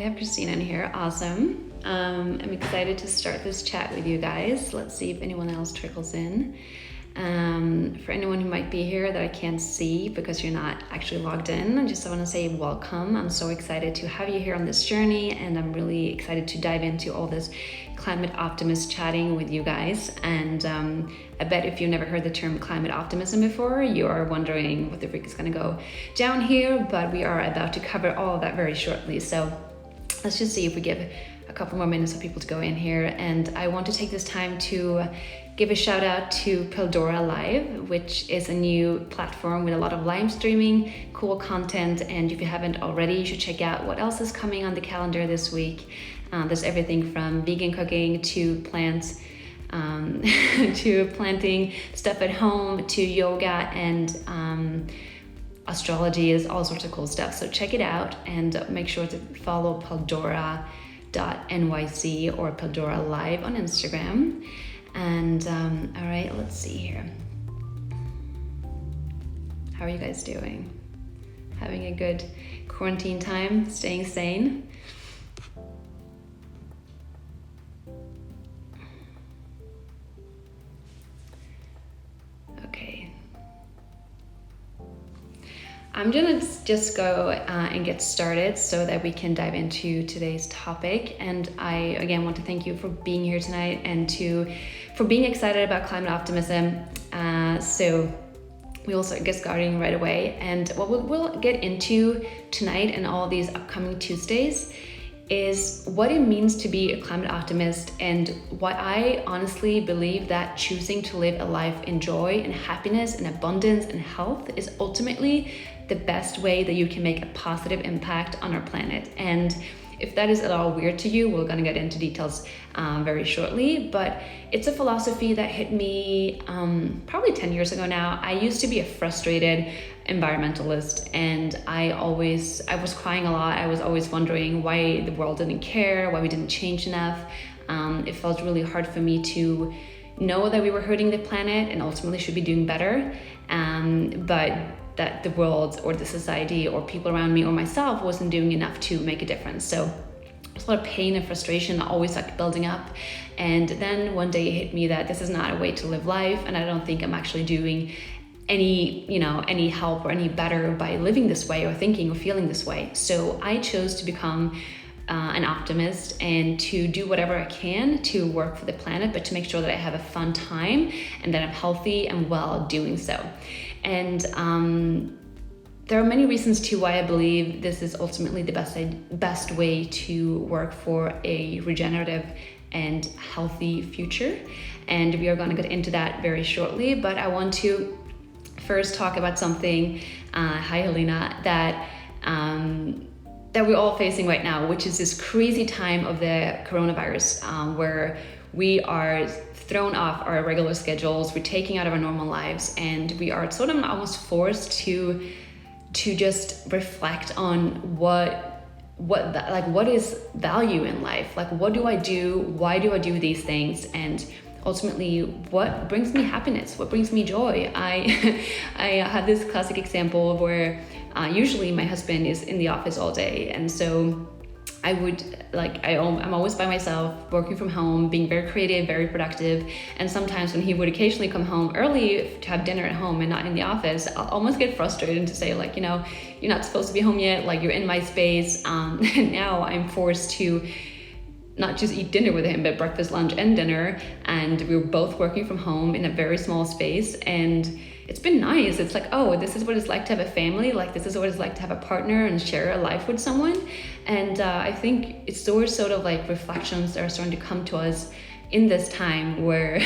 have Christina in here. Awesome. I'm excited to start this chat with you guys. Let's see if anyone else trickles in. For anyone who might be here that I can't see because you're not actually logged in, I just want to say welcome. I'm so excited to have you here on this journey, and I'm really excited to dive into all this climate optimist chatting with you guys. And I bet if you've never heard the term climate optimism before, you are wondering what the freak is going to go down here, but we are about to cover all of that very shortly. So let's just see if we give a couple more minutes for people to go in here. And I want to take this time to give a shout out to Pildora Live, which is a new platform with a lot of live streaming, cool content. And if you haven't already, you should check out what else is coming on the calendar this week. There's everything from vegan cooking to plants, to planting stuff at home, to yoga and astrology, is all sorts of cool stuff. So check it out and make sure to follow Pildora.nyc or Pildora Live on Instagram. And all right, let's see here. How are you guys doing? Having a good quarantine time, staying sane? Okay. I'm gonna just go and get started so that we can dive into today's topic. And I, again, want to thank you for being here tonight and for being excited about climate optimism. So we will start starting right away. And what we'll get into tonight and all these upcoming Tuesdays is what it means to be a climate optimist, and why I honestly believe that choosing to live a life in joy and happiness and abundance and health is ultimately the best way that you can make a positive impact on our planet. And if that is at all weird to you, we're gonna get into details very shortly, but it's a philosophy that hit me probably 10 years ago now. I used to be a frustrated environmentalist, and I was crying a lot. I was always wondering why the world didn't care, why we didn't change enough. It felt really hard for me to know that we were hurting the planet and ultimately should be doing better, but that the world or the society or people around me or myself wasn't doing enough to make a difference. So there's a lot of pain and frustration always building up. And then one day it hit me that this is not a way to live life, and I don't think I'm actually doing any help or any better by living this way or thinking or feeling this way. So I chose to become an optimist and to do whatever I can to work for the planet, but to make sure that I have a fun time and that I'm healthy and well doing so. And there are many reasons to why I believe this is ultimately the best way to work for a regenerative and healthy future. And we are going to get into that very shortly, but I want to first talk about something, hi Helena, that we're all facing right now, which is this crazy time of the coronavirus, where we are thrown off our regular schedules, we're taking out of our normal lives, and we are sort of almost forced to just reflect on what is value in life, like what do I do, why do I do these things, and ultimately what brings me happiness, what brings me joy. I have this classic example where usually my husband is in the office all day, and so I'm always by myself, working from home, being very creative, very productive. And sometimes when he would occasionally come home early to have dinner at home and not in the office, I'll almost get frustrated and to say you're not supposed to be home yet, you're in my space. And now I'm forced to not just eat dinner with him, but breakfast, lunch, and dinner. And we were both working from home in a very small space. And it's been nice. It's this is what it's like to have a family. This is what it's like to have a partner and share a life with someone. And I think it's those sort of reflections that are starting to come to us in this time where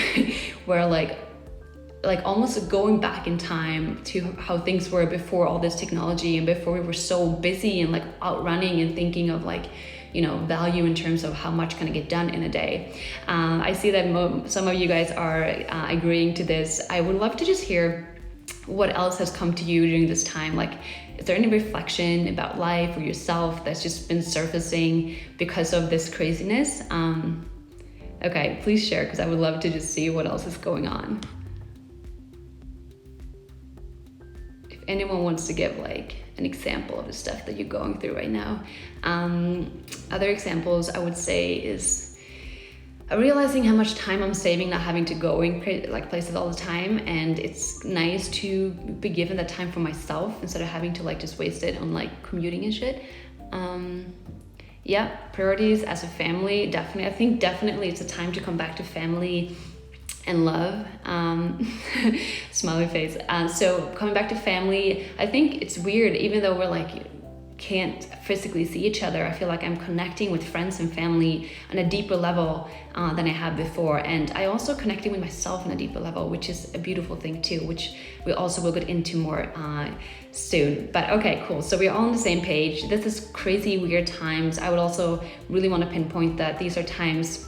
almost going back in time to how things were before all this technology and before we were so busy and outrunning and thinking of value in terms of how much can I get done in a day. I see that some of you guys are agreeing to this. I would love to just hear what else has come to you during this time. Is there any reflection about life or yourself that's just been surfacing because of this craziness? Okay, please share, because I would love to just see what else is going on. If anyone wants to give an example of the stuff that you're going through right now. Other examples I would say is realizing how much time I'm saving not having to go in like places all the time, and it's nice to be given that time for myself instead of having to like just waste it on like commuting and shit. Yeah, priorities as a family, definitely. I think definitely it's a time to come back to family and love. Smiley face. So coming back to family, I think it's weird, even though we're like can't physically see each other, I feel like I'm connecting with friends and family on a deeper level than I have before. And I also connecting with myself on a deeper level, which is a beautiful thing too, which we also will get into more soon. But okay, cool. So we're all on the same page. This is crazy, weird times. I would also really want to pinpoint that these are times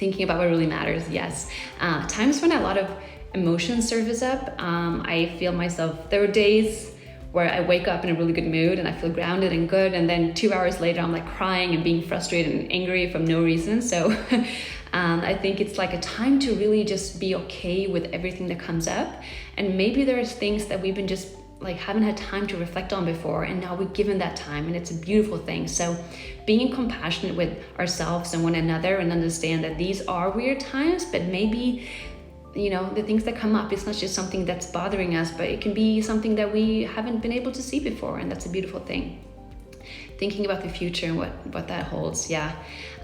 thinking about what really matters. Yes. Times when a lot of emotions surface up. I feel myself, there are days where I wake up in a really good mood and I feel grounded and good, and then 2 hours later I'm like crying and being frustrated and angry for no reason. So I think it's like a time to really just be okay with everything that comes up, and maybe there's things that we've been just like haven't had time to reflect on before, and now we're given that time, and it's a beautiful thing. So being compassionate with ourselves and one another, and understand that these are weird times, but maybe the things that come up, it's not just something that's bothering us, but it can be something that we haven't been able to see before, and that's a beautiful thing. Thinking about the future and what that holds. Yeah,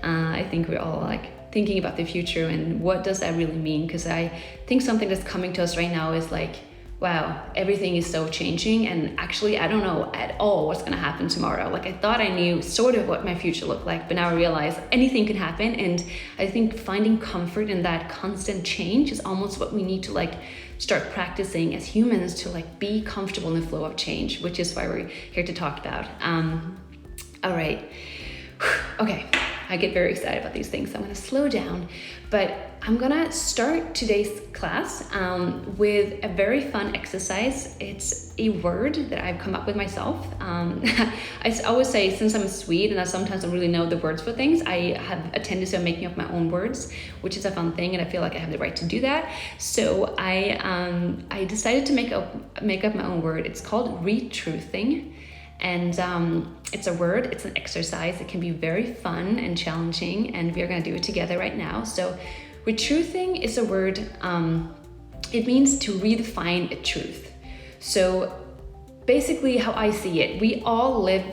I think we're all like thinking about the future and what does that really mean, because I think something that's coming to us right now is like, wow, everything is so changing, and actually I don't know at all what's gonna happen tomorrow. Like I thought I knew sort of what my future looked like, but now I realize anything can happen. And I think finding comfort in that constant change is almost what we need to like start practicing as humans, to like be comfortable in the flow of change, which is why we're here to talk about. All right, okay, I get very excited about these things, so I'm gonna slow down. But I'm gonna start today's class with a very fun exercise. It's a word that I've come up with myself. I always say, since I'm a Swede and I sometimes don't really know the words for things, I have a tendency of making up my own words, which is a fun thing, and I feel like I have the right to do that. So I decided to make up my own word. It's called retruthing. And it's a word, it's an exercise. It can be very fun and challenging, and we're gonna do it together right now. So retruthing is a word, it means to redefine a truth. So basically how I see it, we all live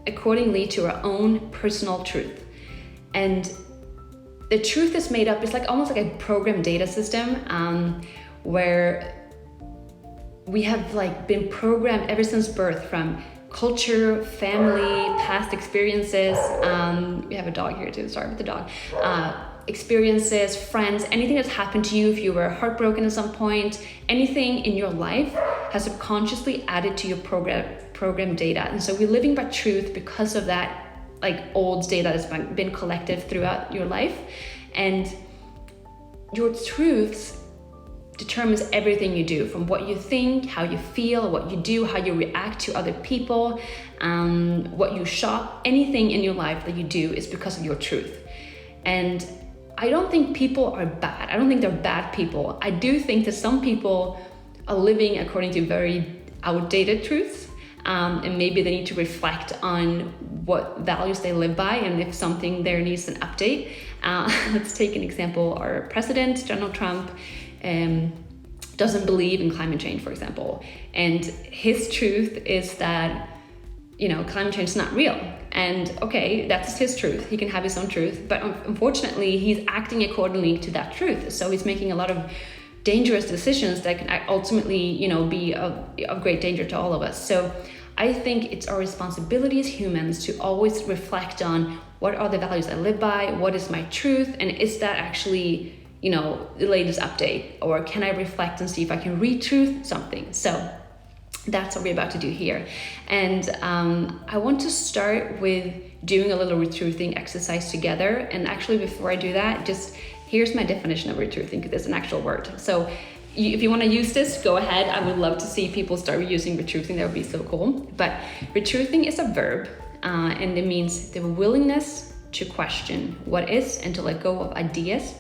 accordingly to our own personal truth. And the truth is made up, it's like almost like a program data system where we have like been programmed ever since birth from culture, family, past experiences. We have a dog here too, sorry about the dog. Experiences, friends, anything that's happened to you, if you were heartbroken at some point, anything in your life has subconsciously added to your program data. And so we're living by truth because of that like old data that's been collected throughout your life. And your truths determines everything you do, from what you think, how you feel, what you do, how you react to other people, what you shop. Anything in your life that you do is because of your truth. And I don't think people are bad. I don't think they're bad people. I do think that some people are living according to very outdated truths, and maybe they need to reflect on what values they live by, and if something there needs an update. Let's take an example. Our president, Donald Trump, doesn't believe in climate change, for example. And his truth is that, climate change is not real. And okay, that's his truth. He can have his own truth, but unfortunately, he's acting accordingly to that truth. So he's making a lot of dangerous decisions that can ultimately, be of great danger to all of us. So I think it's our responsibility as humans to always reflect on what are the values I live by, what is my truth, and is that actually the latest update, or can I reflect and see if I can retruth something? So that's what we're about to do here. And I want to start with doing a little retruthing exercise together. And actually, before I do that, just here's my definition of retruthing, because it's an actual word. So if you want to use this, go ahead. I would love to see people start using retruthing. That would be so cool. But retruthing is a verb, and it means the willingness to question what is and to let go of ideas,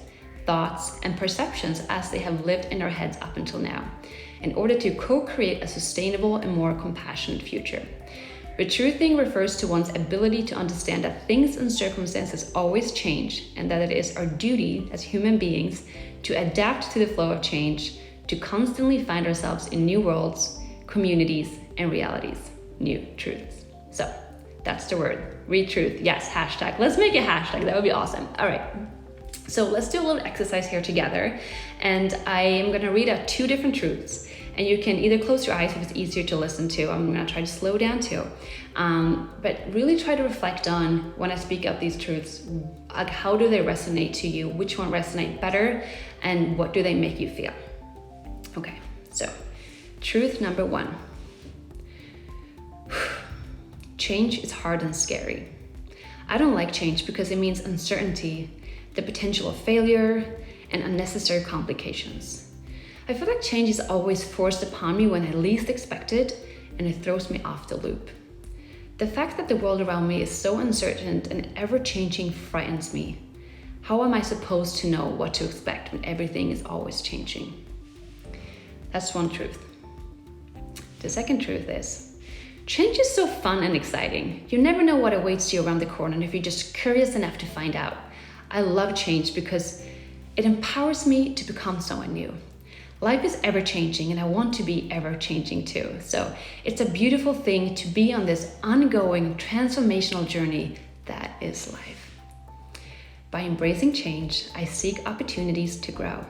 thoughts, and perceptions as they have lived in our heads up until now, in order to co-create a sustainable and more compassionate future. Retruthing refers to one's ability to understand that things and circumstances always change, and that it is our duty as human beings to adapt to the flow of change, to constantly find ourselves in new worlds, communities, and realities, new truths. So that's the word, retruth. Yes, hashtag. Let's make a hashtag. That would be awesome. All right. So let's do a little exercise here together. And I am going to read out 2 different truths. And you can either close your eyes if it's easier to listen to. I'm going to try to slow down too. But really try to reflect on when I speak out these truths, like how do they resonate to you? Which one resonate better? And what do they make you feel? Okay, so truth number 1. Change is hard and scary. I don't like change because it means uncertainty, the potential of failure, and unnecessary complications. I feel like change is always forced upon me when I least expect it, and it throws me off the loop. The fact that the world around me is so uncertain and ever-changing frightens me. How am I supposed to know what to expect when everything is always changing? That's one truth. The second truth is, change is so fun and exciting. You never know what awaits you around the corner if you're just curious enough to find out. I love change because it empowers me to become someone new. Life is ever-changing, and I want to be ever-changing too. So it's a beautiful thing to be on this ongoing transformational journey that is life. By embracing change, I seek opportunities to grow.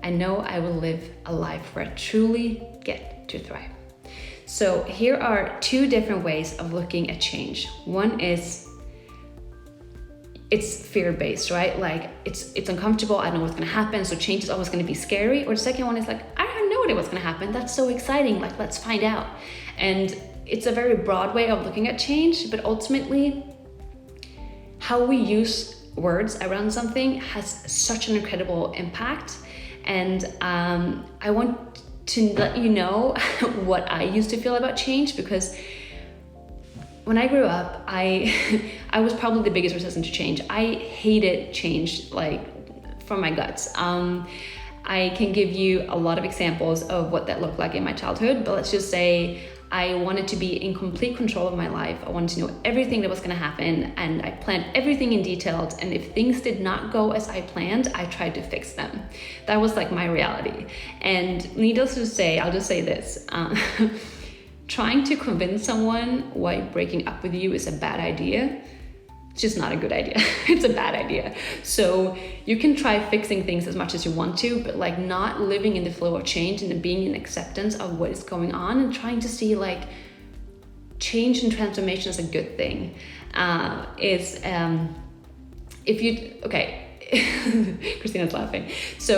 I know I will live a life where I truly get to thrive. So here are 2 different ways of looking at change. One is it's fear-based, right? Like it's uncomfortable, I don't know what's gonna happen, so change is always gonna be scary. Or the second one is like, I have no idea what's gonna happen, that's so exciting, like let's find out. And it's a very broad way of looking at change, but ultimately, how we use words around something has such an incredible impact. And I want to let you know what I used to feel about change, because when I grew up, I was probably the biggest resistant to change. I hated change, like from my guts. I can give you a lot of examples of what that looked like in my childhood, but let's just say I wanted to be in complete control of my life. I wanted to know everything that was gonna happen, and I planned everything in detail. And if things did not go as I planned, I tried to fix them. That was like my reality. And needless to say, I'll just say this. Trying to convince someone why breaking up with you is a bad idea, it's just not a good idea. It's a bad idea. So you can try fixing things as much as you want to, but like not living in the flow of change and being in acceptance of what is going on, and trying to see like change and transformation as a good thing Christina's laughing. So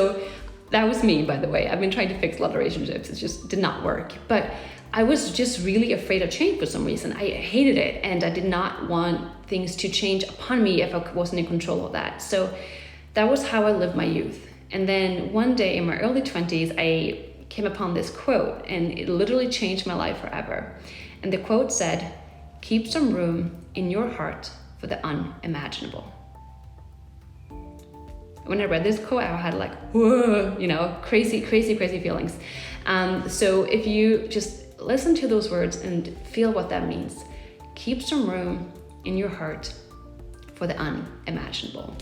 that was me, by the way. I've been trying to fix a lot of relationships. It just did not work. But I was just really afraid of change for some reason. I hated it, and I did not want things to change upon me if I wasn't in control of that. So that was how I lived my youth. And then one day in my early 20s, I came upon this quote, and it literally changed my life forever. And the quote said, "Keep some room in your heart for the unimaginable." When I read this quote, I had like, whoa, crazy feelings. So if you just listen to those words and feel what that means, keep some room in your heart for the unimaginable.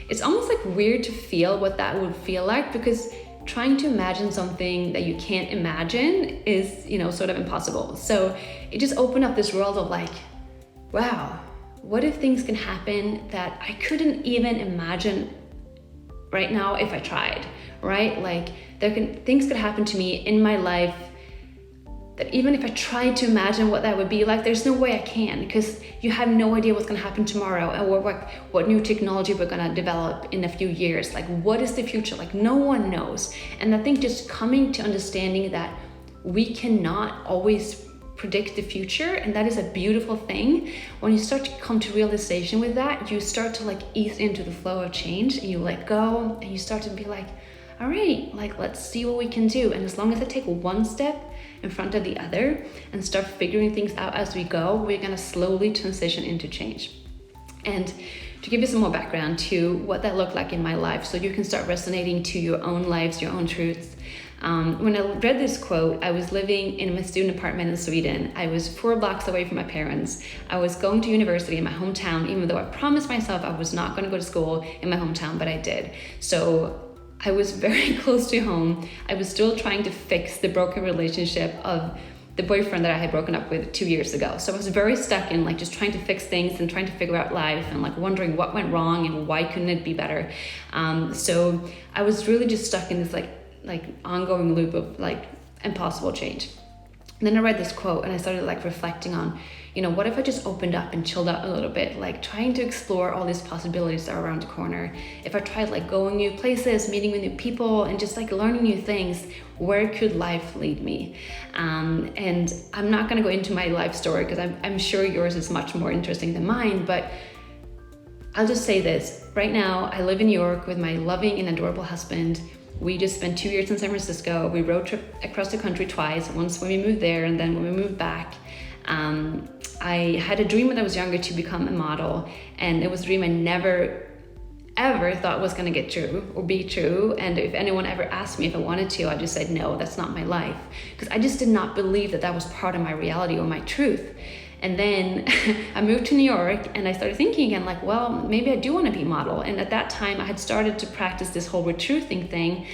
It's almost like weird to feel what that would feel like, because trying to imagine something that you can't imagine is, sort of impossible. So it just opened up this world of like, wow, what if things can happen that I couldn't even imagine right now if I tried, right? Like things could happen to me in my life that even if I tried to imagine what that would be like, there's no way I can, because you have no idea what's gonna happen tomorrow, or what new technology we're gonna develop in a few years. Like, what is the future? Like, no one knows. And I think just coming to understanding that we cannot always predict the future, and that is a beautiful thing. When you start to come to realization with that, you start to like ease into the flow of change, and you let go, and you start to be like, all right, like let's see what we can do. And as long as I take one step in front of the other and start figuring things out as we go, we're gonna slowly transition into change. And to give you some more background to what that looked like in my life, so you can start resonating to your own lives, your own truths. When I read this quote, I was living in my student apartment in Sweden. I was 4 blocks away from my parents. I was going to university in my hometown, even though I promised myself I was not going to go to school in my hometown, but I did. So I was very close to home. I was still trying to fix the broken relationship of the boyfriend that I had broken up with 2 years ago. So I was very stuck in like just trying to fix things and trying to figure out life and like wondering what went wrong and why couldn't it be better. So I was really just stuck in this like ongoing loop of like impossible change. And then I read this quote and I started like reflecting on, what if I just opened up and chilled out a little bit, like trying to explore all these possibilities that are around the corner. If I tried like going new places, meeting with new people, and just like learning new things, where could life lead me? And I'm not gonna go into my life story because I'm sure yours is much more interesting than mine, but I'll just say this. Right now, I live in New York with my loving and adorable husband. We just spent 2 years in San Francisco. We road trip across the country twice, once when we moved there and then when we moved back. I had a dream when I was younger to become a model, and it was a dream I never ever thought was gonna get true or be true. And if anyone ever asked me if I wanted to, I just said, no, that's not my life. Because I just did not believe that was part of my reality or my truth. And then I moved to New York and I started thinking again, like, well, maybe I do want to be a model. And at that time I had started to practice this whole retruthing thing,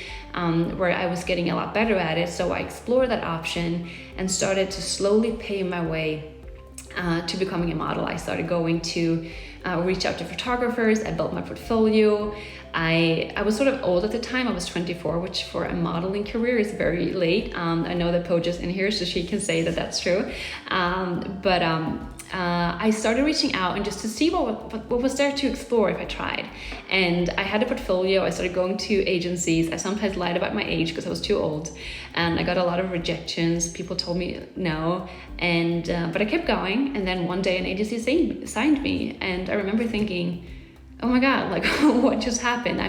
where I was getting a lot better at it. So I explored that option and started to slowly pave my way to becoming a model. I started going to reach out to photographers. I built my portfolio. I was sort of old at the time. I was 24, which for a modeling career is very late. I know that Poja's in here, so she can say that that's true. But I started reaching out and just to see what was there to explore if I tried. And I had a portfolio. I started going to agencies. I sometimes lied about my age because I was too old, and I got a lot of rejections. People told me no, and but I kept going. And then one day an agency signed me, and I remember thinking, oh my God, like what just happened?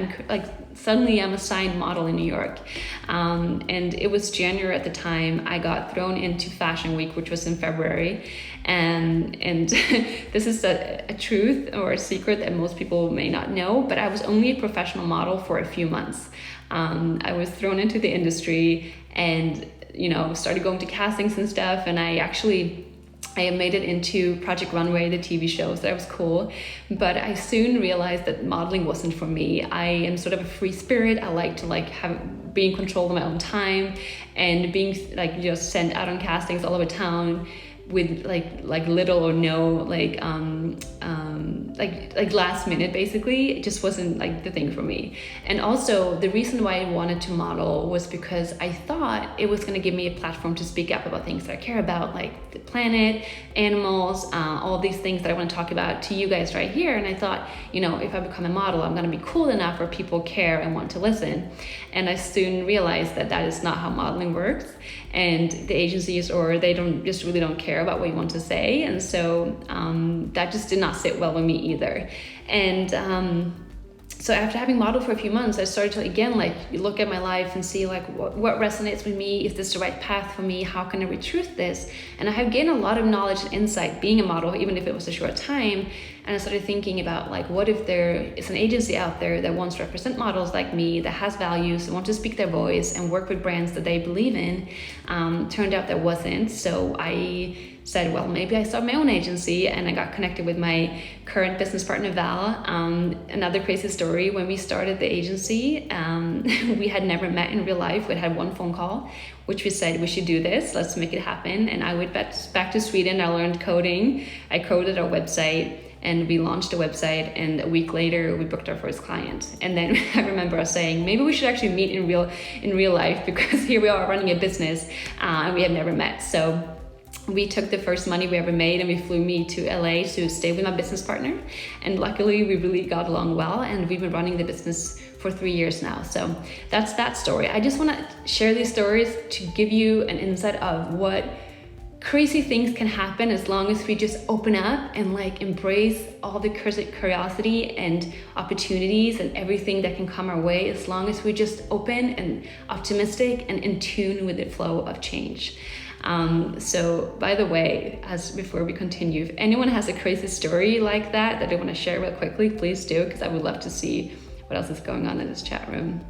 Suddenly I'm a signed model in New York. And it was January at the time. I got thrown into Fashion Week, which was in February. And this is a truth or a secret that most people may not know, but I was only a professional model for a few months. I was thrown into the industry and, started going to castings and stuff. And I made it into Project Runway, the TV shows. That was cool. But I soon realized that modeling wasn't for me. I am sort of a free spirit. I like to be in control of my own time, and being just sent out on castings all over town with little or no last minute, basically. It just wasn't the thing for me. And also the reason why I wanted to model was because I thought it was going to give me a platform to speak up about things that I care about, like the planet, animals, all these things that I want to talk about to you guys right here. And I thought, if I become a model, I'm going to be cool enough where people care and want to listen. And I soon realized that is not how modeling works. And the agencies, or they really don't care about what you want to say. And so that just did not sit well with me either. And so after having modeled for a few months, I started to again look at my life and see what resonates with me. Is this the right path for me? How can I retruth this? And I have gained a lot of knowledge and insight being a model, even if it was a short time. And I started thinking about what if there is an agency out there that wants to represent models like me, that has values, that want to speak their voice and work with brands that they believe in. Turned out there wasn't. So I said, well, maybe I start my own agency, and I got connected with my current business partner, Val. Another crazy story, when we started the agency, we had never met in real life. We had one phone call, which we said, we should do this, let's make it happen. And I went back to Sweden, I learned coding, I coded our website, and we launched the website, and a week later we booked our first client. And then I remember us saying, maybe we should actually meet in real life, because here we are running a business, and we have never met. So we took the first money we ever made and we flew me to LA to stay with my business partner. And luckily we really got along well, and we've been running the business for 3 years now. So that's that story. I just want to share these stories to give you an insight of what crazy things can happen as long as we just open up and embrace all the curiosity and opportunities and everything that can come our way, as long as we just open and optimistic and in tune with the flow of change. So by the way, as before we continue, if anyone has a crazy story like that they want to share real quickly, please do, because I would love to see what else is going on in this chat room.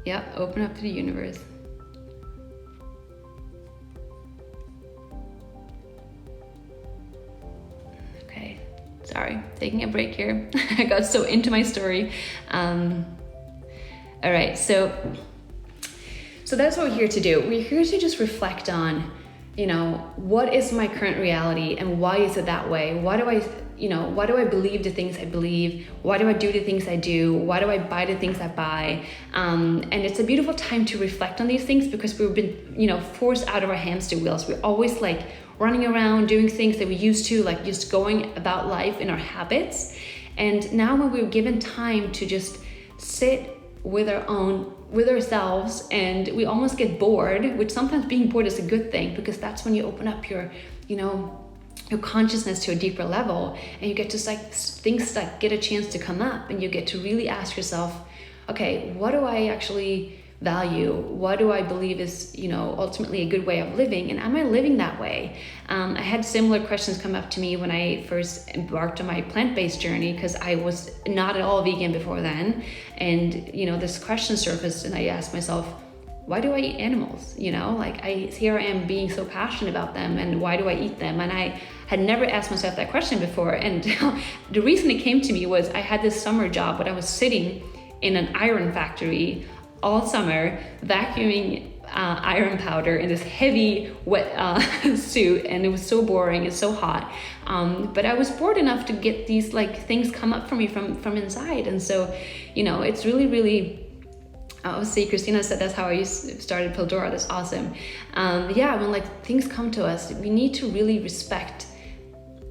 Yeah, open up to the universe. Okay, sorry, taking a break here. I got so into my story. All right, so that's what we're here to do. We're here to just reflect on, what is my current reality and why is it that way? Why do I believe the things I believe? Why do I do the things I do? Why do I buy the things I buy? And it's a beautiful time to reflect on these things, because we've been, forced out of our hamster wheels. We're always like running around doing things that we used to, like just going about life in our habits. And now when we're given time to just sit with ourselves, and we almost get bored, which sometimes being bored is a good thing, because that's when you open up your consciousness to a deeper level, and you get to things that get a chance to come up, and you get to really ask yourself, okay, what do I actually value? What do I believe is, ultimately a good way of living? And am I living that way? I had similar questions come up to me when I first embarked on my plant-based journey, because I was not at all vegan before then. And, this question surfaced, and I asked myself, why do I eat animals? Here I am being so passionate about them, and why do I eat them? And I had never asked myself that question before. And the reason it came to me was I had this summer job, but I was sitting in an iron factory all summer, vacuuming iron powder in this heavy, wet suit, and it was so boring and so hot. But I was bored enough to get these things come up for me from inside. And so, it's really, really, see, Christina said that's how I started Pildora. That's awesome. When things come to us, we need to really respect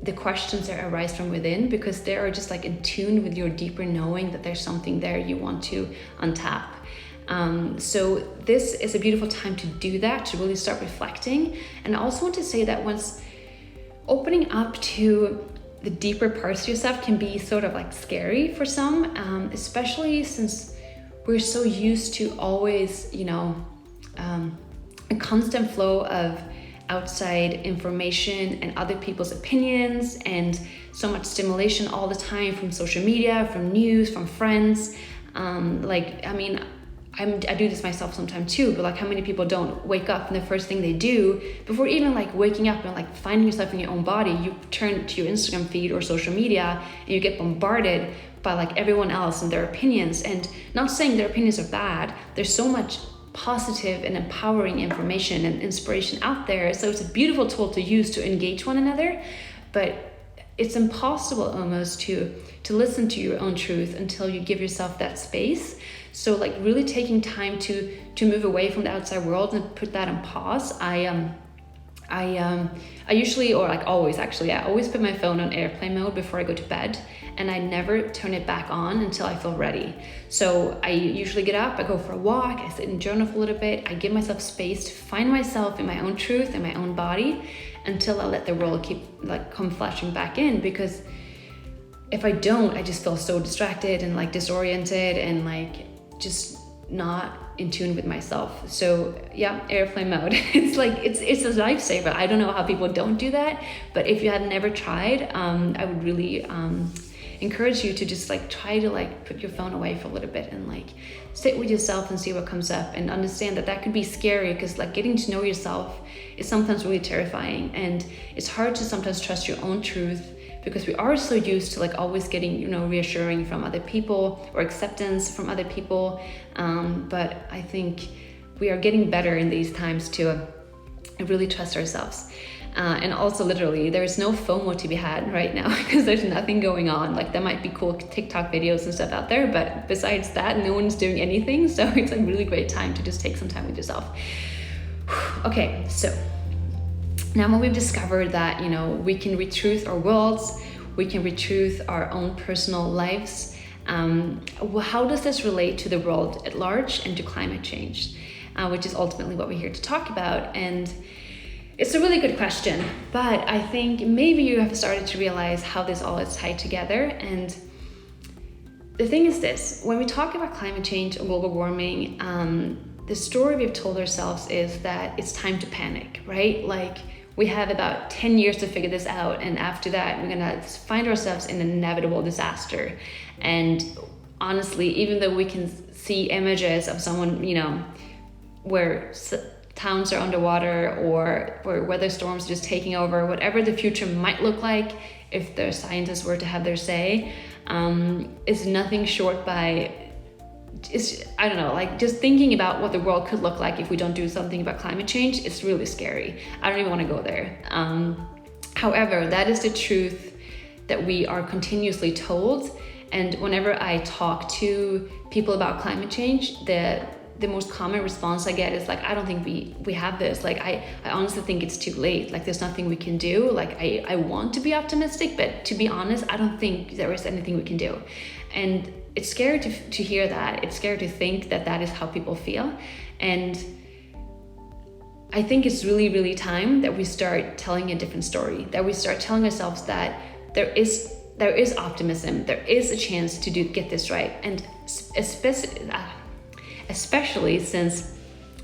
the questions that arise from within, because they are just in tune with your deeper knowing that there's something there you want to untap. So this is a beautiful time to do that, to really start reflecting. And I also want to say that once opening up to the deeper parts of yourself can be sort of scary for some, especially since we're so used to always, a constant flow of outside information and other people's opinions, and so much stimulation all the time from social media, from news, from friends. I do this myself sometimes too, but how many people don't wake up and the first thing they do before even waking up and finding yourself in your own body, you turn to your Instagram feed or social media and you get bombarded by everyone else and their opinions. And not saying their opinions are bad, there's so much positive and empowering information and inspiration out there. So it's a beautiful tool to use to engage one another, but it's impossible almost to listen to your own truth until you give yourself that space. So really taking time to move away from the outside world and put that on pause. I usually, or always actually, I always put my phone on airplane mode before I go to bed, and I never turn it back on until I feel ready. So I usually get up, I go for a walk, I sit and journal for a little bit, I give myself space to find myself in my own truth, in my own body, until I let the world keep come flashing back in. Because if I don't, I just feel so distracted and disoriented and just not in tune with myself. So yeah, airplane mode. It's it's a lifesaver. I don't know how people don't do that, but if you had never tried, I would really encourage you to just try to put your phone away for a little bit and sit with yourself and see what comes up, and understand that could be scary, because getting to know yourself is sometimes really terrifying, and it's hard to sometimes trust your own truth, because we are so used to always getting reassuring from other people or acceptance from other people, but I think we are getting better in these times to really trust ourselves. And also literally there's no FOMO to be had right now, because there's nothing going on. There might be cool TikTok videos and stuff out there, but besides that, no one's doing anything. So it's a really great time to just take some time with yourself. Okay, so now when we've discovered that, we can retruth our worlds, we can retruth our own personal lives, how does this relate to the world at large and to climate change, which is ultimately what we're here to talk about? And it's a really good question, but I think maybe you have started to realize how this all is tied together. And the thing is this: when we talk about climate change and global warming, the story we've told ourselves is that it's time to panic, right? Like we have about 10 years to figure this out, and after that we're gonna find ourselves in an inevitable disaster. And honestly, even though we can see images of someone, you know, where towns are underwater or where weather storms are just taking over, whatever the future might look like if the scientists were to have their say, is nothing short by, I don't know, like just thinking about what the world could look like if we don't do something about climate change. It's really scary. I don't even want to go there. However, that is the truth that we are continuously told. And whenever I talk to people about climate change, the most common response I get is like, I don't think we have this. Like, I honestly think it's too late. Like, there's nothing we can do. Like, I want to be optimistic, but to be honest, I don't think there is anything we can do. And it's scary to hear that. It's scary to think that that is how people feel. And I think it's really, really time that we start telling a different story, that we start telling ourselves that there is optimism, there is a chance to get this right. And especially since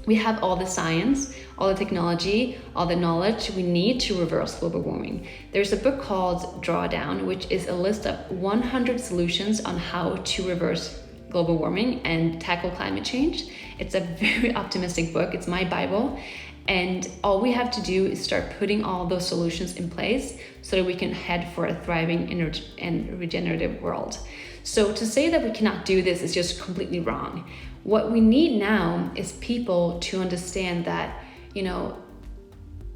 we have all the science, all the technology, all the knowledge we need to reverse global warming. There's a book called Drawdown, which is a list of 100 solutions on how to reverse global warming and tackle climate change. It's a very optimistic book. It's my Bible. And all we have to do is start putting all those solutions in place so that we can head for a thriving and regenerative world. So to say that we cannot do this is just completely wrong. What we need now is people to understand that, you know,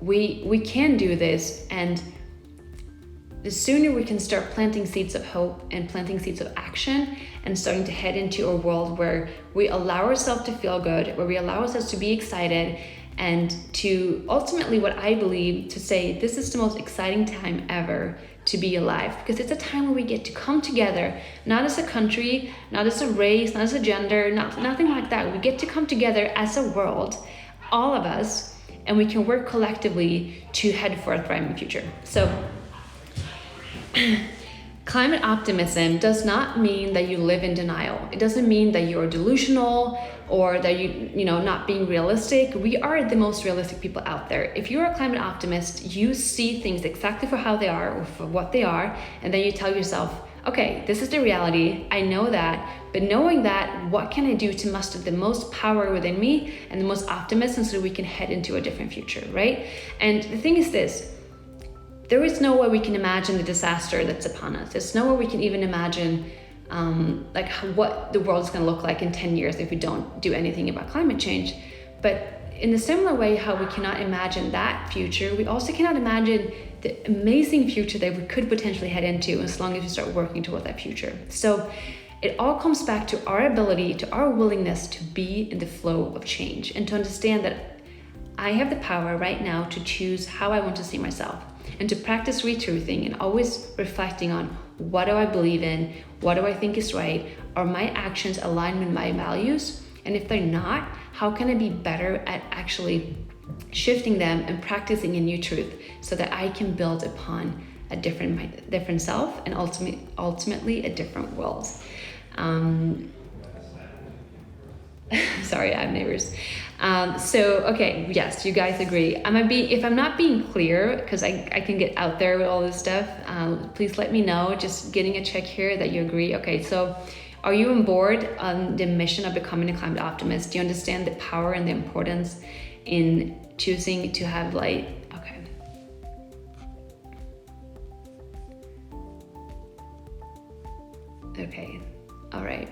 we can do this, and the sooner we can start planting seeds of hope and planting seeds of action and starting to head into a world where we allow ourselves to feel good, where we allow ourselves to be excited, and to ultimately, what I believe, to say this is the most exciting time ever to be alive, because it's a time where we get to come together, not as a country, not as a race, not as a gender, nothing like that. We get to come together as a world, all of us, and we can work collectively to head for a thriving future. So climate optimism does not mean that you live in denial. It doesn't mean that you're delusional or that you know, not being realistic. We are the most realistic people out there. If you're a climate optimist, you see things exactly for how they are or for what they are, and then you tell yourself, okay, this is the reality, I know that, but knowing that, what can I do to muster the most power within me and the most optimism so that we can head into a different future, right? And the thing is this, there is no way we can imagine the disaster that's upon us. There's no way we can even imagine what the world is going to look like in 10 years if we don't do anything about climate change. But in a similar way, how we cannot imagine that future, we also cannot imagine the amazing future that we could potentially head into as long as we start working toward that future. So it all comes back to our ability, to our willingness to be in the flow of change and to understand that I have the power right now to choose how I want to see myself, and to practice retruthing and always reflecting on, what do I believe in? What do I think is right? Are my actions aligned with my values? And if they're not, how can I be better at actually shifting them and practicing a new truth so that I can build upon a different self and ultimately a different world? Sorry, I have neighbors. Okay, yes, you guys agree. If I'm not being clear, because I can get out there with all this stuff, please let me know. Just getting a check here that you agree. Okay, so are you on board on the mission of becoming a climate optimist? Do you understand the power and the importance in choosing to have light? Okay. Okay, all right.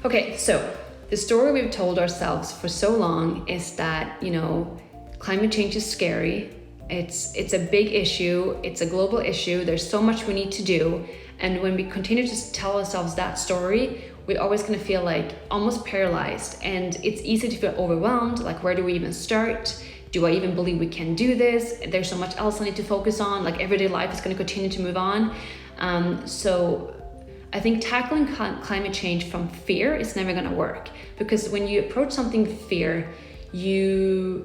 Okay, so the story we've told ourselves for so long is that, you know, climate change is scary. It's a big issue. It's a global issue. There's so much we need to do. And when we continue to tell ourselves that story, we're always going to feel like almost paralyzed. And it's easy to feel overwhelmed. Like, where do we even start? Do I even believe we can do this? There's so much else I need to focus on. Like, everyday life is going to continue to move on. So I think tackling climate change from fear is never going to work, because when you approach something with fear, you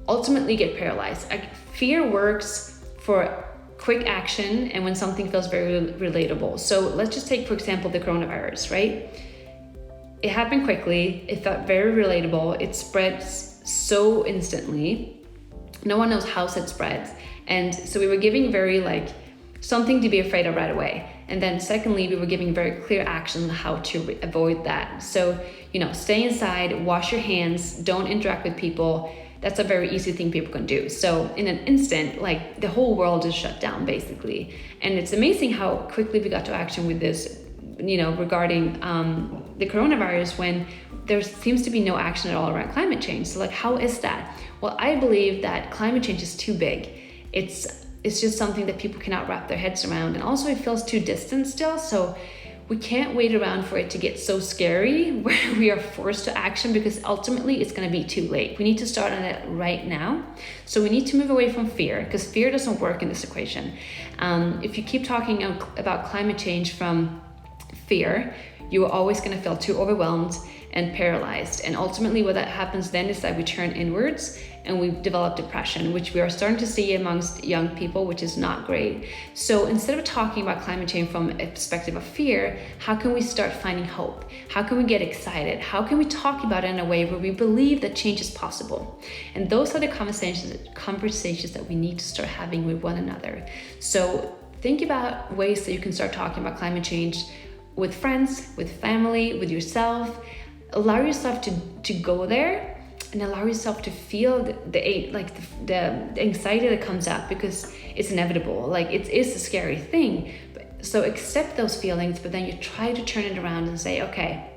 ultimately get paralyzed. Fear works for quick action and when something feels very relatable. So let's just take, for example, the coronavirus, right? it happened quickly. It felt very relatable. It spread so instantly. No one knows how it spreads. And so we were giving very like something to be afraid of right away. And then secondly, we were giving very clear action on how to avoid that. So, stay inside, wash your hands, don't interact with people. That's a very easy thing people can do. So in an instant, like the whole world is shut down basically. And it's amazing how quickly we got to action with this, regarding the coronavirus, when there seems to be no action at all around climate change. So like, how is that? Well, I believe that climate change is too big. It's just something that people cannot wrap their heads around. And also it feels too distant still. So we can't wait around for it to get so scary where we are forced to action, because ultimately it's going to be too late. We need to start on it right now. So we need to move away from fear, because fear doesn't work in this equation. If you keep talking about climate change from fear, you are always going to feel too overwhelmed and paralyzed. And ultimately what that happens then is that we turn inwards and we develop depression, which we are starting to see amongst young people, which is not great. So instead of talking about climate change from a perspective of fear, how can we start finding hope? How can we get excited? How can we talk about it in a way where we believe that change is possible? And those are the conversations that we need to start having with one another. So think about ways that you can start talking about climate change with friends, with family, with yourself. Allow yourself to go there and allow yourself to feel the anxiety that comes up, because it's inevitable. Like it is a scary thing. So accept those feelings, but then you try to turn it around and say, okay,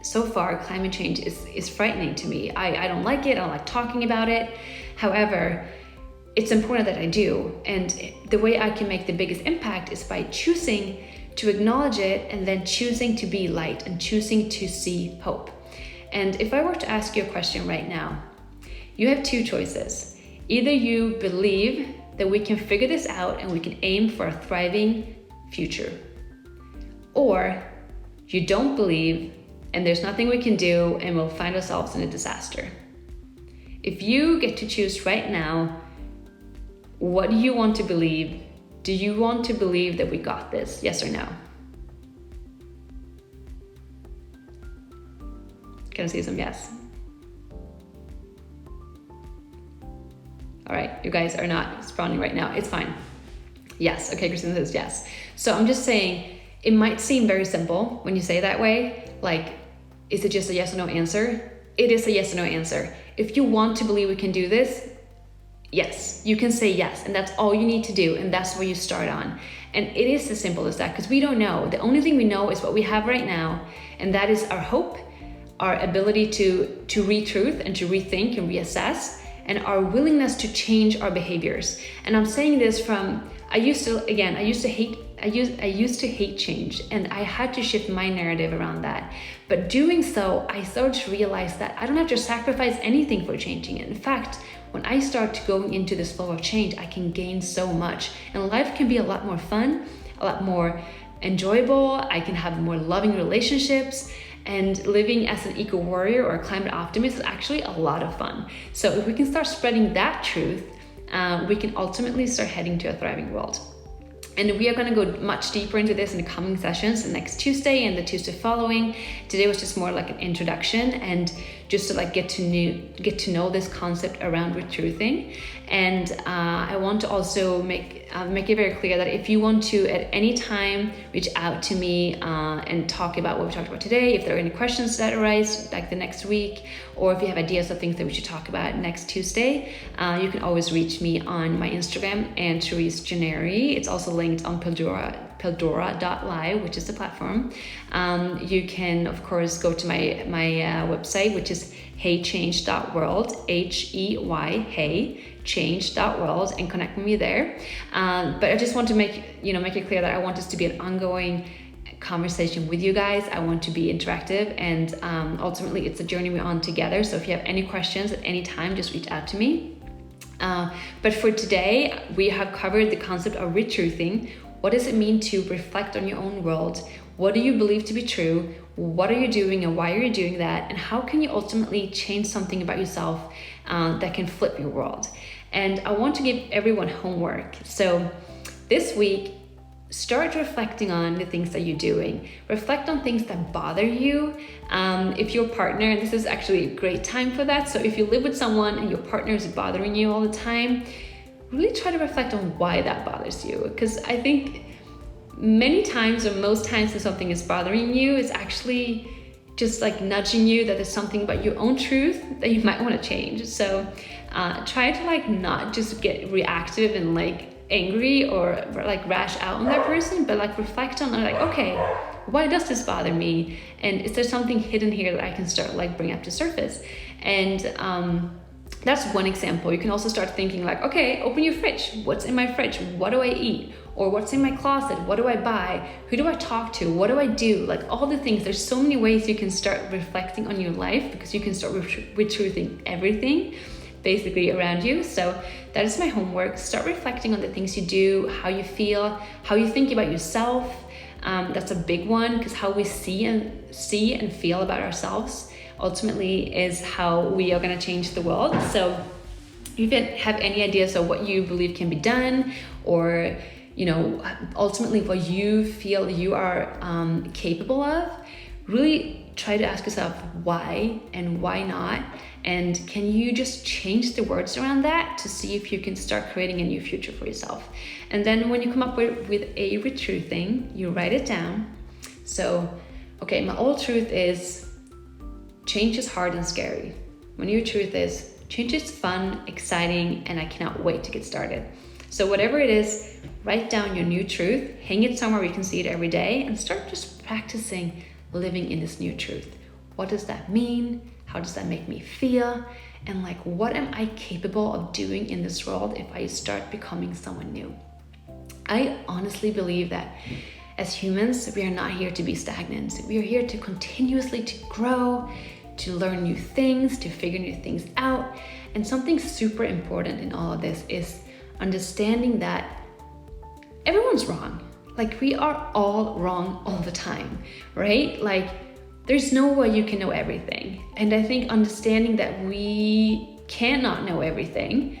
so far climate change is frightening to me. I don't like it. I don't like talking about it. However, it's important that I do. And the way I can make the biggest impact is by choosing to acknowledge it, and then choosing to be light and choosing to see hope. And if I were to ask you a question right now, you have two choices. Either you believe that we can figure this out and we can aim for a thriving future, or you don't believe and there's nothing we can do and we'll find ourselves in a disaster. If you get to choose right now, what do you want to believe? Do you want to believe that we got this? Yes or no? Can I see some yes? All right, you guys are not responding right now. It's fine. Yes, okay, Christina says yes. So I'm just saying, it might seem very simple when you say it that way. Like, is it just a yes or no answer? It is a yes or no answer. If you want to believe we can do this, yes, you can say yes, and that's all you need to do, and that's where you start on. And it is as simple as that, because we don't know. The only thing we know is what we have right now, and that is our hope, our ability to re-truth and to rethink and reassess, and our willingness to change our behaviors. And I'm saying this from, I used to hate change, and I had to shift my narrative around that. But doing so, I started to realize that I don't have to sacrifice anything for changing it. In fact, when I start going into this flow of change, I can gain so much, and life can be a lot more fun, a lot more enjoyable. I can have more loving relationships, and living as an eco warrior or a climate optimist is actually a lot of fun. So if we can start spreading that truth, we can ultimately start heading to a thriving world. And we are going to go much deeper into this in the coming sessions, the next Tuesday and the Tuesday following. Today was just more like an introduction and just to like get to know this concept around retruthing. And I want to also make it very clear that if you want to at any time reach out to me and talk about what we talked about today, if there are any questions that arise like the next week, or if you have ideas of things that we should talk about next Tuesday, you can always reach me on my Instagram and Therese Gennari. It's also linked on Pildora.live, which is the platform. You can of course go to my website, which is heychange.world, Hey change.world, and connect with me there. But I just want to make it clear that I want this to be an ongoing conversation with you guys. I want to be interactive, and ultimately it's a journey we're on together. So if you have any questions at any time, just reach out to me. But for today, we have covered the concept of retruthing. What does it mean to reflect on your own world? What do you believe to be true? What are you doing and why are you doing that? And how can you ultimately change something about yourself that can flip your world? And I want to give everyone homework. So this week, start reflecting on the things that you're doing. Reflect on things that bother you. If your partner, this is actually a great time for that. So if you live with someone and your partner is bothering you all the time, really try to reflect on why that bothers you. Because I think many times, or most times, when something is bothering you, it's actually just like nudging you that there's something about your own truth that you might want to change. So try to like not just get reactive and like angry or like rash out on that person, but like reflect on like, okay, why does this bother me? And is there something hidden here that I can start like bring up to surface? And that's one example. You can also start thinking like, okay, open your fridge. What's in my fridge? What do I eat? Or what's in my closet? What do I buy? Who do I talk to? What do I do? Like all the things. There's so many ways you can start reflecting on your life, because you can start retruthing everything basically around you. So that is my homework. Start reflecting on the things you do, how you feel, how you think about yourself. That's a big one, because how we see and feel about ourselves ultimately is how we are going to change the world. So if you have any ideas of what you believe can be done, or ultimately what you feel you are capable of, really try to ask yourself why and why not, and can you just change the words around that to see if you can start creating a new future for yourself. And then when you come up with a retruthing, you write it down. So, okay, my old truth is change is hard and scary. My new truth is change is fun, exciting, and I cannot wait to get started. So whatever it is, write down your new truth, hang it somewhere where you can see it every day, and start just practicing living in this new truth. What does that mean? How does that make me feel? And like, what am I capable of doing in this world if I start becoming someone new? I honestly believe that as humans, we are not here to be stagnant. We are here to continuously to grow, to learn new things, to figure new things out. And something super important in all of this is understanding that everyone's wrong. Like, we are all wrong all the time, right? Like, there's no way you can know everything. And I think understanding that we cannot know everything,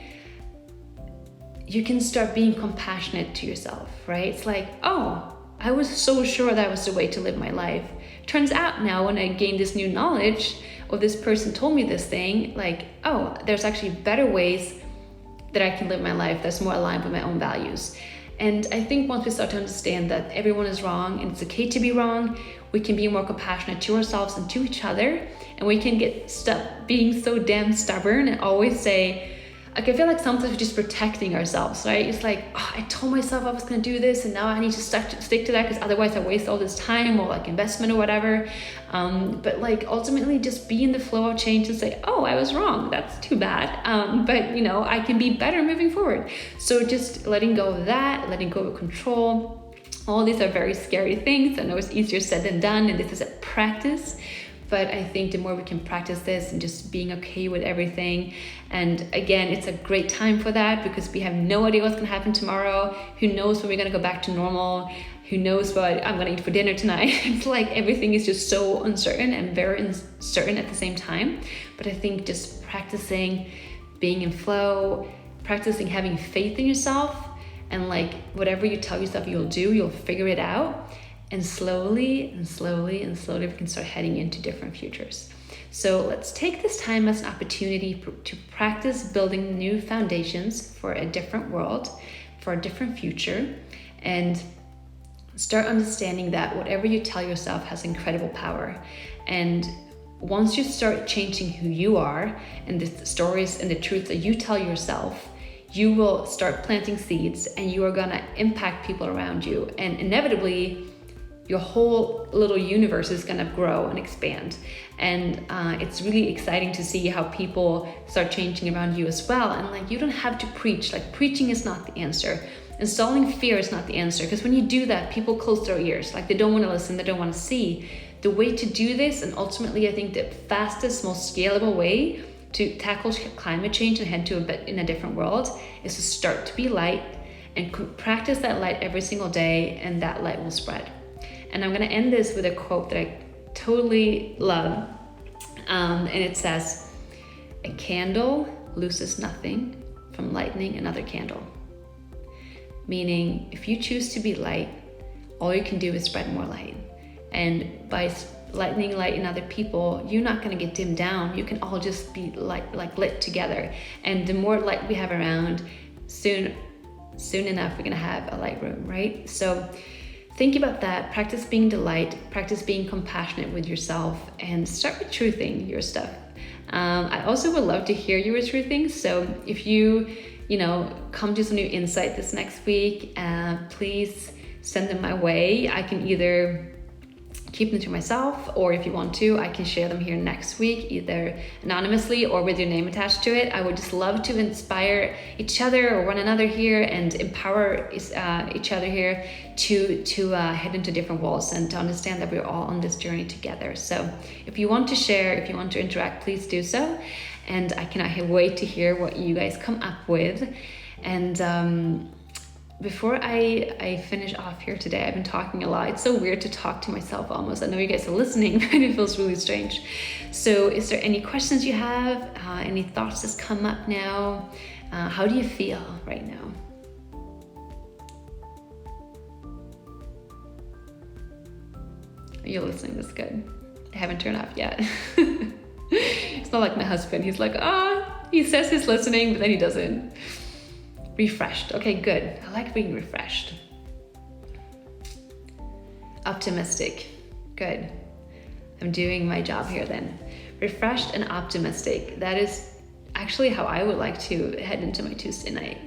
you can start being compassionate to yourself, right? It's like, oh, I was so sure that was the way to live my life. Turns out now, when I gained this new knowledge, or this person told me this thing, like, oh, there's actually better ways that I can live my life that's more aligned with my own values. And I think once we start to understand that everyone is wrong and it's okay to be wrong, we can be more compassionate to ourselves and to each other. And we can stop being so damn stubborn and always say, like, I feel like sometimes we're just protecting ourselves, right? It's like, oh, I told myself I was gonna do this and now I need to stick to that, because otherwise I waste all this time or like investment or whatever. But like ultimately just be in the flow of change and say, oh, I was wrong, that's too bad. But I can be better moving forward. So just letting go of that, letting go of control. All these are very scary things. I know it's easier said than done, and this is a practice. But I think the more we can practice this and just being okay with everything. And again, it's a great time for that, because we have no idea what's gonna happen tomorrow. Who knows when we're gonna go back to normal? Who knows what I'm gonna eat for dinner tonight? It's like everything is just so uncertain and very uncertain at the same time. But I think just practicing being in flow, practicing having faith in yourself, and like whatever you tell yourself you'll do, you'll figure it out. And slowly we can start heading into different futures. So let's take this time as an opportunity to practice building new foundations for a different world, for a different future, and start understanding that whatever you tell yourself has incredible power. And once you start changing who you are and the stories and the truths that you tell yourself, you will start planting seeds, and you are gonna impact people around you. And inevitably, your whole little universe is gonna grow and expand. And it's really exciting to see how people start changing around you as well. And like, you don't have to preach. Like, preaching is not the answer. Installing fear is not the answer, because when you do that, people close their ears. Like, they don't wanna listen, they don't wanna see. The way to do this, and ultimately I think the fastest, most scalable way to tackle climate change and head to in a different world, is to start to be light and practice that light every single day, and that light will spread. And I'm gonna end this with a quote that I totally love. And it says, "A candle loses nothing from lighting another candle." Meaning, if you choose to be light, all you can do is spread more light. And by lightening light in other people, you're not going to get dimmed down. You can all just be like lit together. And the more light we have around, soon enough, we're going to have a light room, right? So think about that. Practice being the light, practice being compassionate with yourself, and start with truthing your stuff. I also would love to hear your truthing. So if you come to some new insight this next week, please send them my way. I can either keep them to myself, or if you want to, I can share them here next week, either anonymously or with your name attached to it. I would just love to inspire each other or one another here, and empower each other here to head into different walls, and to understand that we're all on this journey together. So if you want to share, if you want to interact, please do so. And I cannot wait to hear what you guys come up with. And before I finish off here today, I've been talking a lot. It's so weird to talk to myself almost. I know you guys are listening, but it feels really strange. So is there any questions you have? Any thoughts that come up now? How do you feel right now? You're listening, that's good. I haven't turned off yet. It's not like my husband. He's like, he says he's listening, but then he doesn't. Refreshed. Okay, good. I like being refreshed. Optimistic. Good. I'm doing my job here then. Refreshed and optimistic. That is actually how I would like to head into my Tuesday night.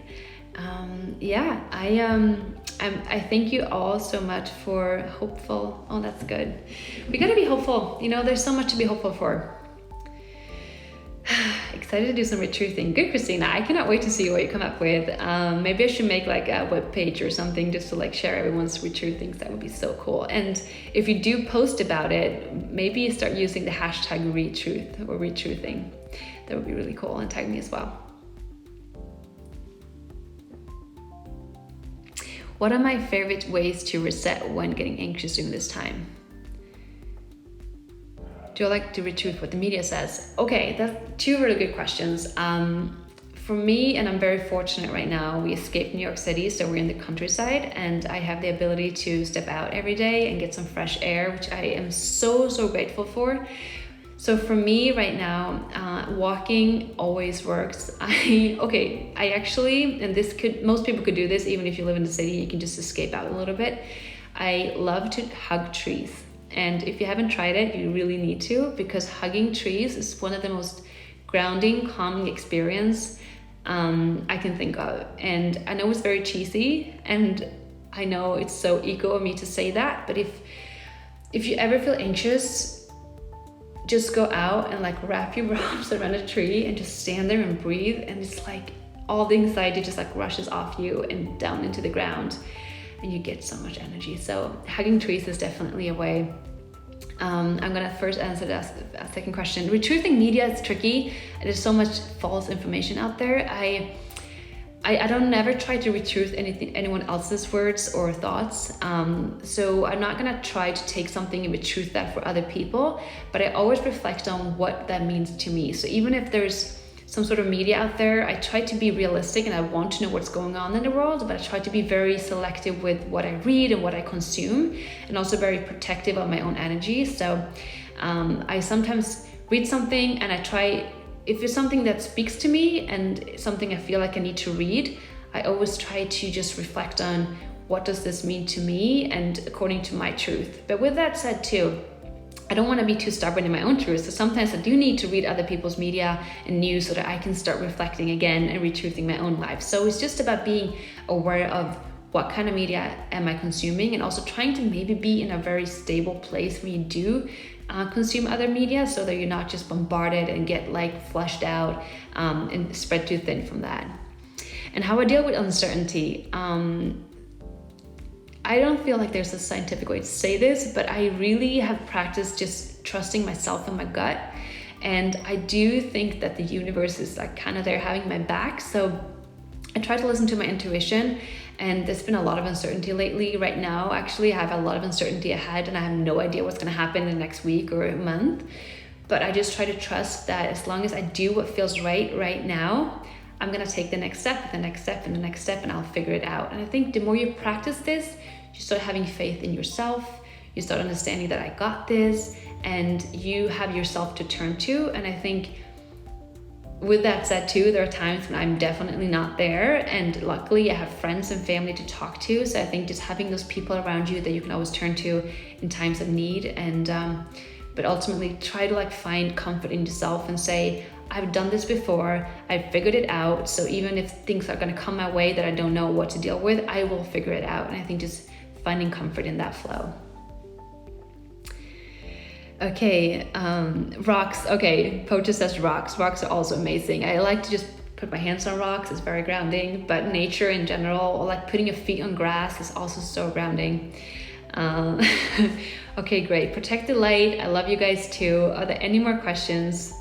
I thank you all so much for hopeful. Oh, that's good. We gotta be hopeful. There's so much to be hopeful for. Excited to do some retruthing. Good, Christina. I cannot wait to see what you come up with. Maybe I should make like a web page or something just to share everyone's retruthings. That would be so cool. And if you do post about it, maybe start using the hashtag retruth or retruthing. That would be really cool, and tag me as well. What are my favorite ways to reset when getting anxious during this time? Do I like to retruth what the media says? Okay, that's two really good questions. For me, and I'm very fortunate right now, we escaped New York City, so we're in the countryside, and I have the ability to step out every day and get some fresh air, which I am so grateful for. So for me right now, walking always works. I actually, and most people could do this, even if you live in the city, you can just escape out a little bit. I love to hug trees. And if you haven't tried it, you really need to, because hugging trees is one of the most grounding, calming experience I can think of. And I know it's very cheesy, and I know it's so ego of me to say that, but if you ever feel anxious, just go out and wrap your arms around a tree and just stand there and breathe, and it's all the anxiety just rushes off you and down into the ground, and you get so much energy. So hugging trees is definitely a way. I'm gonna first answer the second question. Retruthing media is tricky. There's so much false information out there. I don't never try to retruth anyone else's words or thoughts. So I'm not gonna try to take something and retruth that for other people, but I always reflect on what that means to me. So even if there's some sort of media out there, I try to be realistic, and I want to know what's going on in the world, but I try to be very selective with what I read and what I consume, and also very protective of my own energy. So I sometimes read something, and I try, if it's something that speaks to me and something I feel like I need to read, I always try to just reflect on what does this mean to me and according to my truth. But with that said too, I don't want to be too stubborn in my own truth. So sometimes I do need to read other people's media and news so that I can start reflecting again and retruthing my own life. So it's just about being aware of what kind of media am I consuming, and also trying to maybe be in a very stable place when you do consume other media, so that you're not just bombarded and get flushed out and spread too thin from that. And how I deal with uncertainty. I don't feel like there's a scientific way to say this, but I really have practiced just trusting myself and my gut. And I do think that the universe is kind of there having my back. So I try to listen to my intuition, and there's been a lot of uncertainty lately. Right now, actually, I have a lot of uncertainty ahead, and I have no idea what's going to happen in the next week or a month. But I just try to trust that as long as I do what feels right now, I'm going to take the next step, the next step, and the next step, and I'll figure it out. And I think the more you practice this, you start having faith in yourself, you start understanding that I got this, and you have yourself to turn to. And I think with that said too, there are times when I'm definitely not there, and luckily I have friends and family to talk to. So I think just having those people around you that you can always turn to in times of need, and but ultimately try to like find comfort in yourself and say, I've done this before, I've figured it out, so even if things are going to come my way that I don't know what to deal with, I will figure it out. And I think just finding comfort in that flow. Okay, rocks. Okay, Poacher says rocks. Rocks are also amazing. I like to just put my hands on rocks. It's very grounding, but nature in general, like putting your feet on grass, is also so grounding. Okay, great. Protect the light. I love you guys too. Are there any more questions?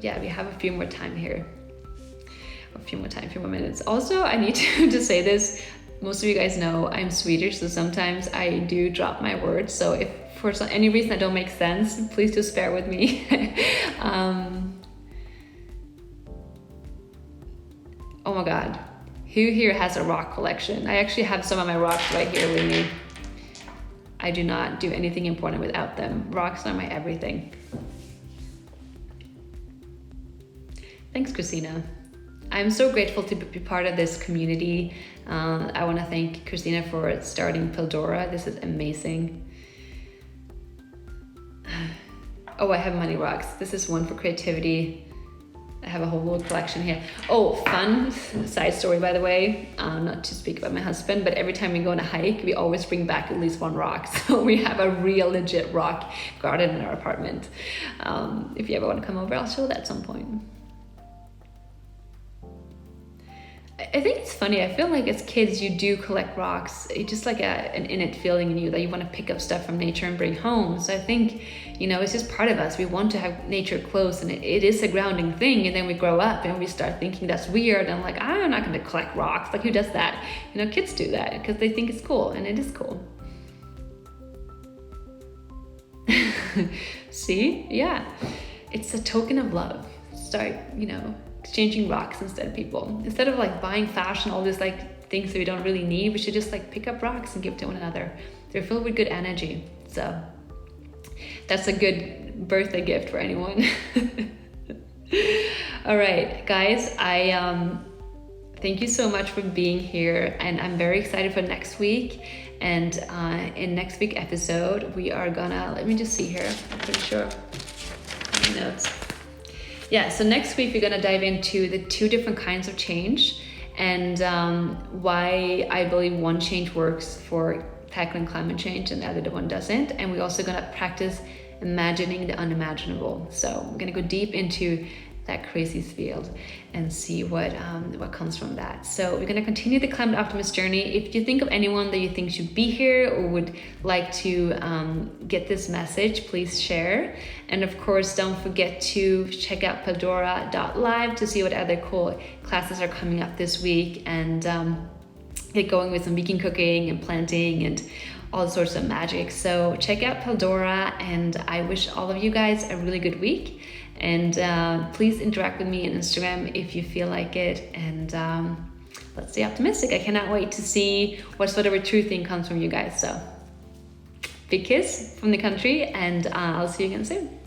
Yeah, we have a few more time here. A few more minutes. Also, I need to say this. Most of you guys know I'm Swedish, so sometimes I do drop my words. So if for any reason that don't make sense, please just bear with me. Oh my God, who here has a rock collection? I actually have some of my rocks right here with me. I do not do anything important without them. Rocks are my everything. Thanks, Christina. I'm so grateful to be part of this community. I want to thank Christina for starting Pildora. This is amazing. Oh, I have money rocks. This is one for creativity. I have a whole little collection here. Oh, fun side story, by the way, not to speak about my husband, but every time we go on a hike, we always bring back at least one rock. So we have a real legit rock garden in our apartment. If you ever want to come over, I'll show that at some point. I think it's funny. I feel like as kids, you do collect rocks. It's just like an innate feeling in you that you want to pick up stuff from nature and bring home. So I think, it's just part of us. We want to have nature close, and it is a grounding thing. And then we grow up and we start thinking that's weird. And like, I'm not going to collect rocks. Like, who does that? Kids do that because they think it's cool, and it is cool. See? Yeah. It's a token of love. Start, exchanging rocks instead of people. Instead of like buying fashion, all these like things that we don't really need, we should just like pick up rocks and give to one another. They're filled with good energy. So that's a good birthday gift for anyone. All right, guys, I thank you so much for being here, and I'm very excited for next week. And in next week's episode, we are gonna, let me just see here, I'm pretty sure, my notes. Yeah, so next week we're gonna dive into the 2 different kinds of change, and why I believe one change works for tackling climate change and the other one doesn't. And we're also gonna practice imagining the unimaginable. So we're gonna go deep into that crazy field and see what comes from that. So we're gonna continue the Climate Optimist journey. If you think of anyone that you think should be here or would like to get this message, please share. And of course, don't forget to check out Pildora.live to see what other cool classes are coming up this week, and get going with some vegan cooking and planting and all sorts of magic. So check out Pildora, and I wish all of you guys a really good week. And please interact with me on Instagram if you feel like it. And let's stay optimistic. I cannot wait to see what sort of a true thing comes from you guys. So big kiss from the country, and I'll see you again soon.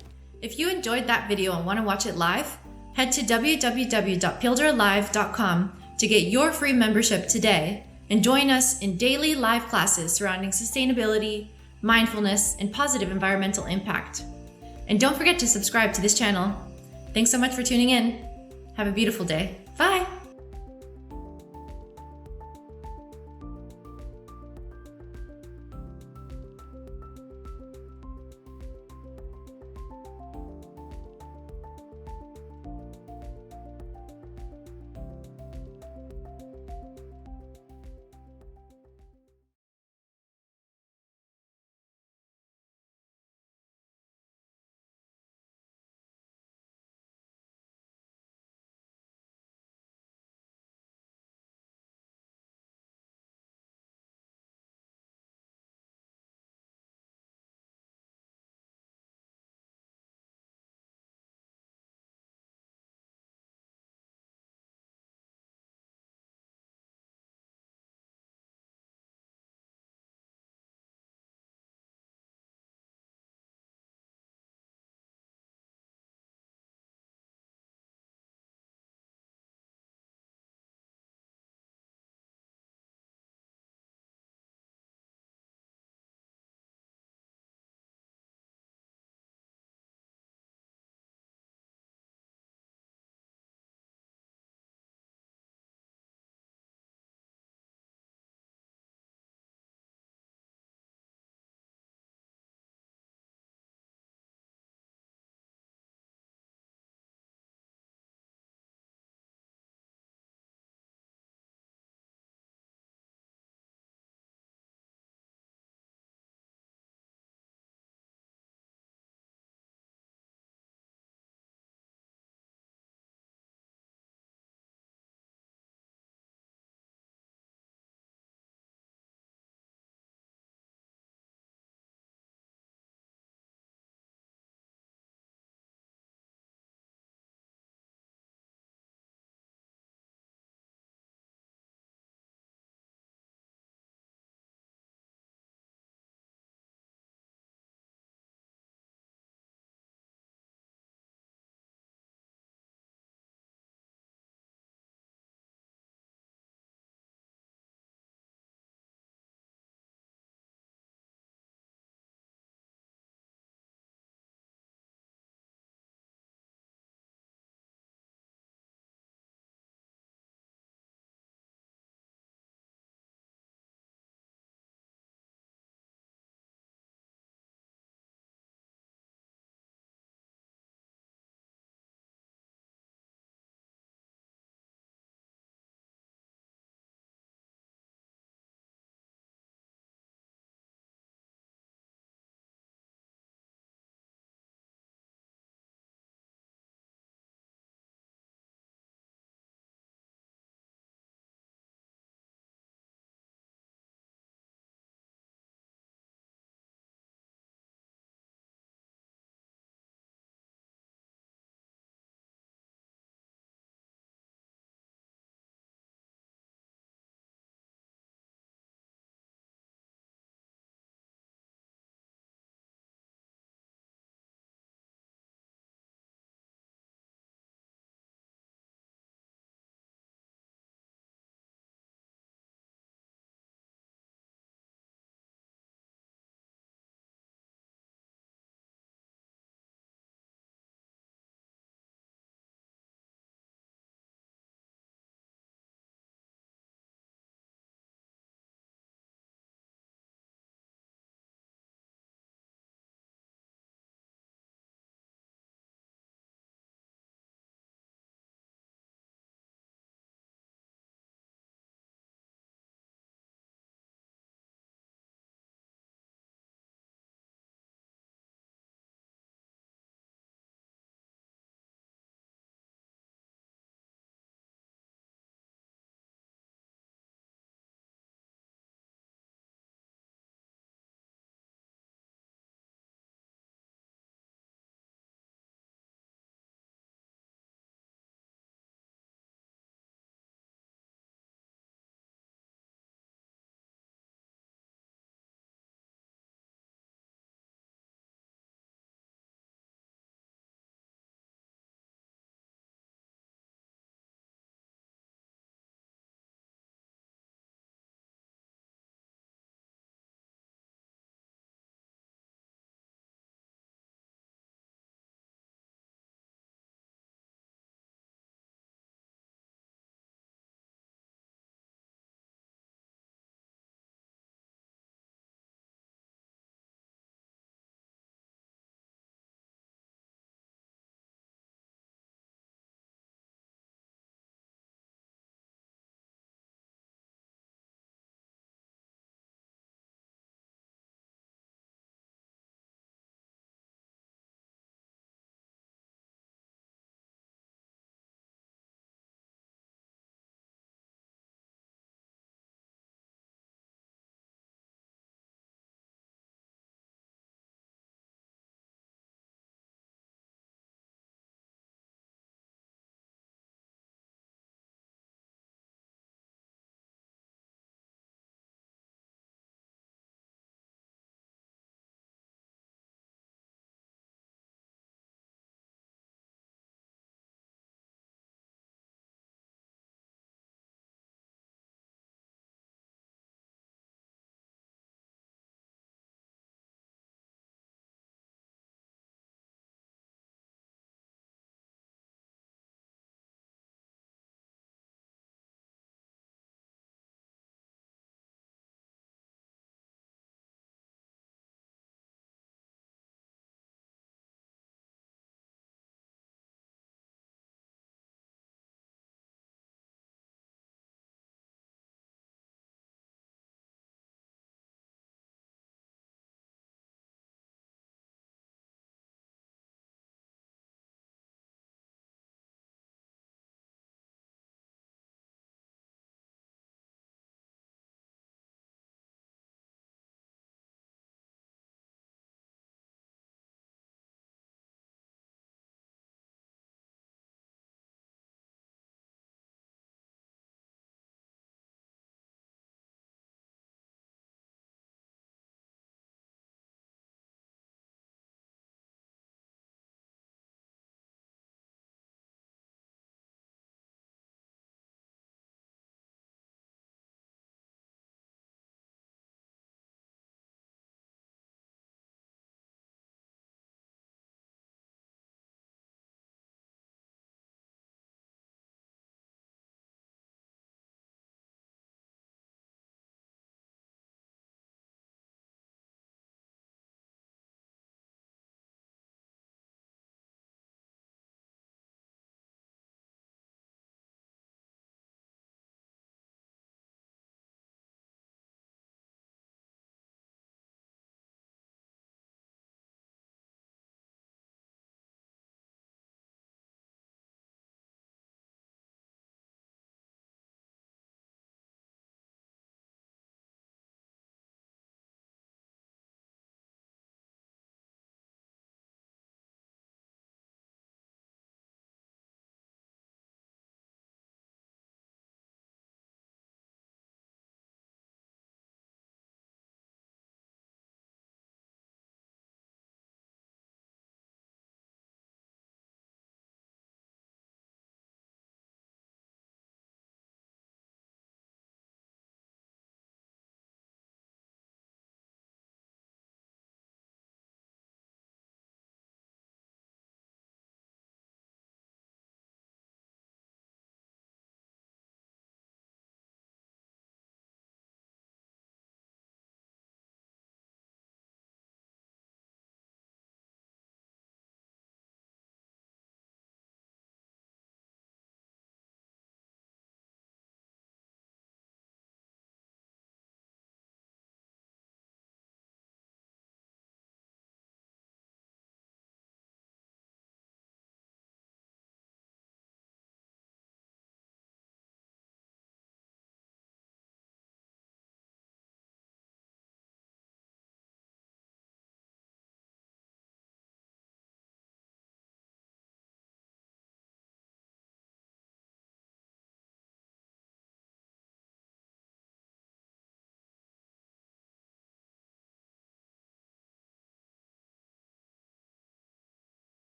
If you enjoyed that video and want to watch it live, head to www.pildoralive.com to get your free membership today and join us in daily live classes surrounding sustainability, mindfulness, and positive environmental impact. And don't forget to subscribe to this channel. Thanks so much for tuning in. Have a beautiful day. Bye.